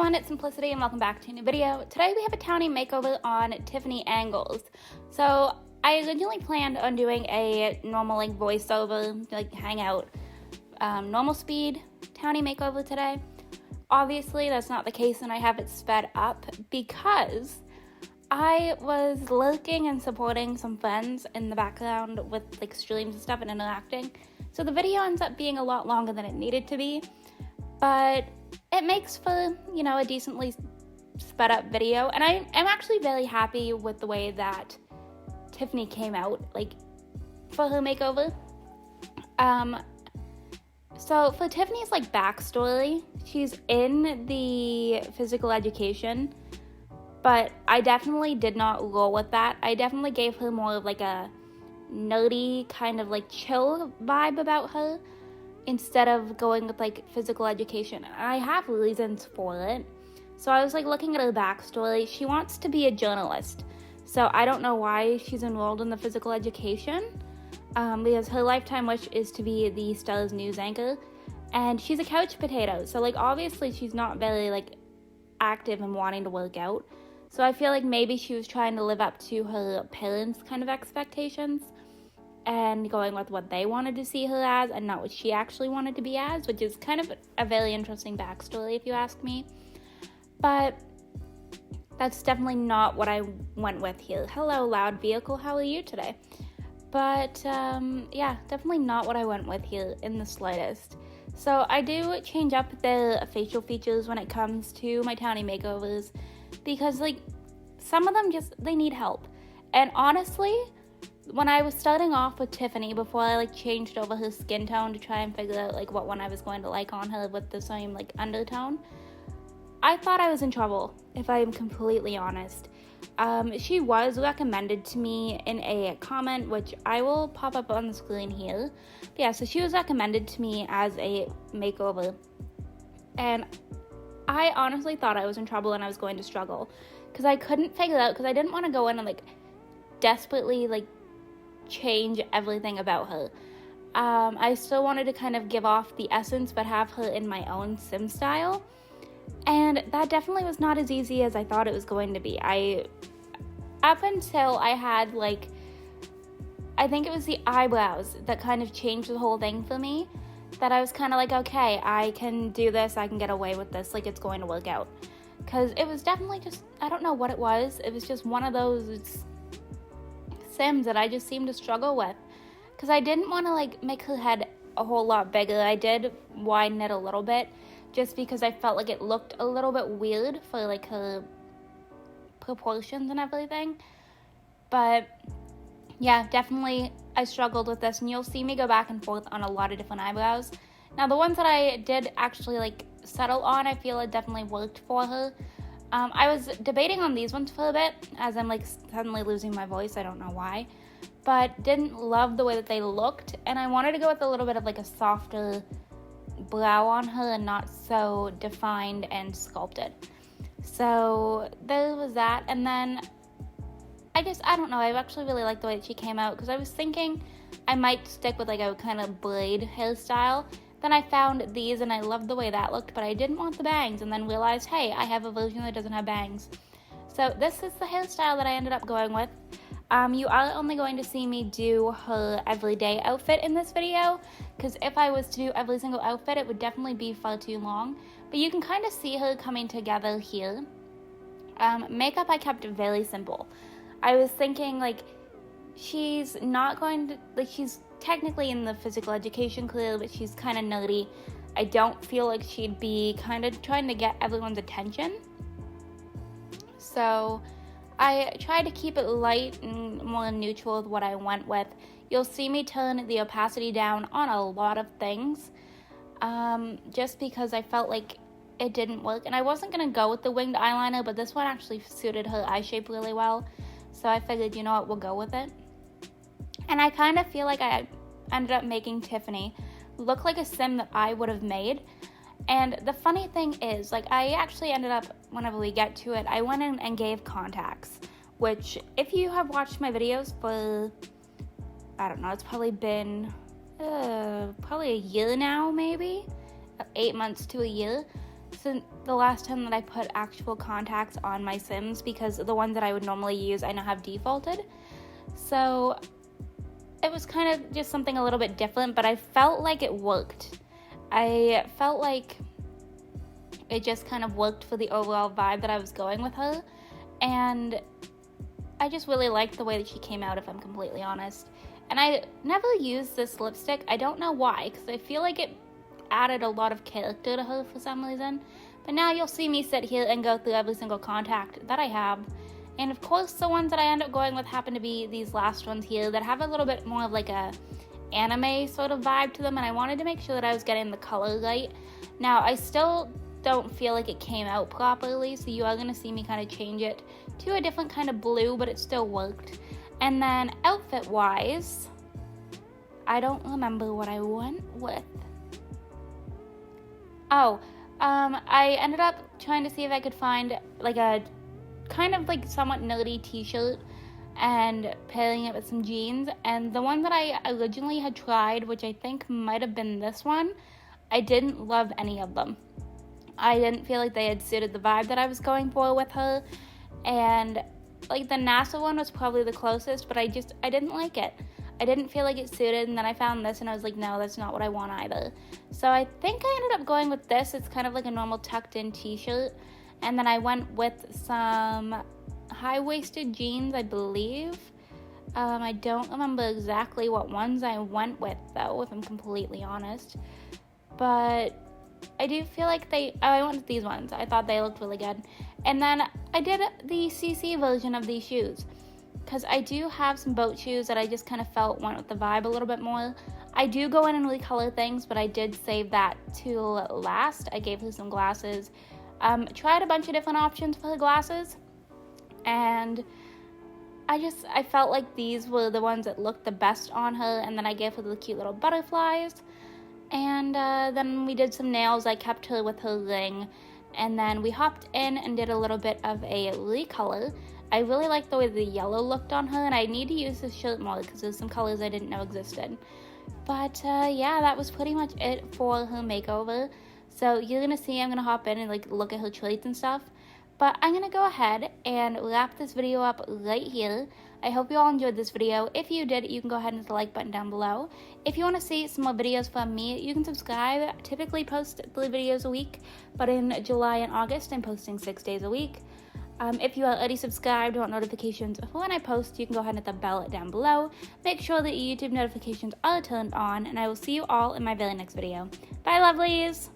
everyone, it's Simplicity and welcome back to a new video. Today we have a townie makeover on Tiffany Angles. So I originally planned on doing a normal voiceover, hangout, normal speed townie makeover today. Obviously that's not the case and I have it sped up because I was lurking and supporting some friends in the background with streams and stuff and interacting. So the video ends up being a lot longer than it needed to be, but it makes for, a decently sped up video. And I'm actually very happy with the way that Tiffany came out, for her makeover. So for Tiffany's, backstory, she's in the physical education, but I definitely did not roll with that. I definitely gave her more of, a nerdy, kind of, chill vibe about her, instead of going with physical education. And I have reasons for it. So I was looking at her backstory. She wants to be a journalist. So I don't know why she's enrolled in the physical education, because her lifetime wish is to be the Star's news anchor. And she's a couch potato. So obviously she's not very active and wanting to work out. So I feel maybe she was trying to live up to her parents' kind of expectations and going with what they wanted to see her as and not what she actually wanted to be as, which is kind of a very interesting backstory if you ask me. But that's definitely not what I went with here. Hello, loud vehicle, how are you today? But yeah, definitely not what I went with here in the slightest. So I do change up the facial features when it comes to my townie makeovers because some of them they need help. And honestly, when I was starting off with Tiffany, before I changed over her skin tone to try and figure out what one I was going to like on her with the same undertone, I thought I was in trouble, if I am completely honest. She was recommended to me in a comment, which I will pop up on the screen here. But yeah, so she was recommended to me as a makeover, and I honestly thought I was in trouble and I was going to struggle because I couldn't figure out, because I didn't want to go in and desperately change everything about her. I still wanted to kind of give off the essence but have her in my own sim style, and that definitely was not as easy as I thought it was going to be. Up until I had I think it was the eyebrows that kind of changed the whole thing for me, that I was kind of okay, I can do this, I can get away with this, it's going to work out. Because it was definitely just, I don't know what it was just one of those sims that I just seemed to struggle with, because I didn't want to make her head a whole lot bigger. I did widen it a little bit just because I felt it looked a little bit weird for her proportions and everything. But yeah, definitely I struggled with this, and you'll see me go back and forth on a lot of different eyebrows. Now the ones that I did actually settle on, I feel it definitely worked for her. I was debating on these ones for a bit, as I'm suddenly losing my voice, I don't know why, but didn't love the way that they looked, and I wanted to go with a little bit of a softer brow on her and not so defined and sculpted. So there was that, and then I don't know, I actually really liked the way that she came out, because I was thinking I might stick with a kind of braid hairstyle. Then I found these and I loved the way that looked, but I didn't want the bangs, and then realized, hey, I have a version that doesn't have bangs. So this is the hairstyle that I ended up going with. You are only going to see me do her everyday outfit in this video, because if I was to do every single outfit, it would definitely be far too long. But you can kind of see her coming together here. Makeup I kept very simple. I was thinking, she's not going to, she's technically in the physical education career, but she's kind of nerdy. I don't feel like she'd be kind of trying to get everyone's attention. So I tried to keep it light and more neutral with what I went with. You'll see me turn the opacity down on a lot of things, just because I felt it didn't work. And I wasn't going to go with the winged eyeliner, but this one actually suited her eye shape really well. So I figured, you know what, we'll go with it. And I kind of feel like I ended up making Tiffany look like a sim that I would have made. And the funny thing is, I actually ended up, whenever we get to it, I went in and gave contacts, which, if you have watched my videos for, I don't know, it's probably been probably a year now, maybe 8 months to a year. So the last time that I put actual contacts on my Sims, because the ones that I would normally use I now have defaulted. So it was kind of just something a little bit different, but I felt like it worked. I felt like it just kind of worked for the overall vibe that I was going with her, and I just really liked the way that she came out, if I'm completely honest. And I never used this lipstick. I don't know why, because I feel like it added a lot of character to her for some reason. But now you'll see me sit here and go through every single contact that I have. And of course, the ones that I end up going with happen to be these last ones here that have a little bit more of like a anime sort of vibe to them. And I wanted to make sure that I was getting the color right. Now, I still don't feel like it came out properly, so you are going to see me kind of change it to a different kind of blue, but it still worked. And then outfit-wise, I don't remember what I went with. I ended up trying to see if I could find like a kind of like somewhat nerdy t-shirt and pairing it with some jeans. And the one that I originally had tried, which I think might have been this one, I didn't love any of them. I didn't feel like they had suited the vibe that I was going for with her. And like the NASA one was probably the closest, but I didn't like it. I didn't feel like it suited, and then I found this and I was like, no, that's not what I want either. So I think I ended up going with this. It's kind of like a normal tucked in t-shirt. And then I went with some high-waisted jeans, I believe. I don't remember exactly what ones I went with though, if I'm completely honest. But I do feel like I went with these ones. I thought they looked really good. And then I did the CC version of these shoes, because I do have some boat shoes that I just kind of felt went with the vibe a little bit more. I do go in and recolor things, but I did save that to last. I gave her some glasses. Tried a bunch of different options for her glasses, and I felt like these were the ones that looked the best on her, and then I gave her the cute little butterflies. And then we did some nails. I kept her with her ring, and then we hopped in and did a little bit of a recolor. I really like the way the yellow looked on her, and I need to use this shirt more because there's some colors I didn't know existed. But yeah, that was pretty much it for her makeover. So you're going to see I'm going to hop in and like look at her traits and stuff. But I'm going to go ahead and wrap this video up right here. I hope you all enjoyed this video. If you did, you can go ahead and hit the like button down below. If you want to see some more videos from me, you can subscribe. I typically post 3 videos a week, but in July and August, I'm posting 6 days a week. If you are already subscribed and want notifications for when I post, you can go ahead and hit the bell down below. Make sure that YouTube notifications are turned on, and I will see you all in my very next video. Bye, lovelies!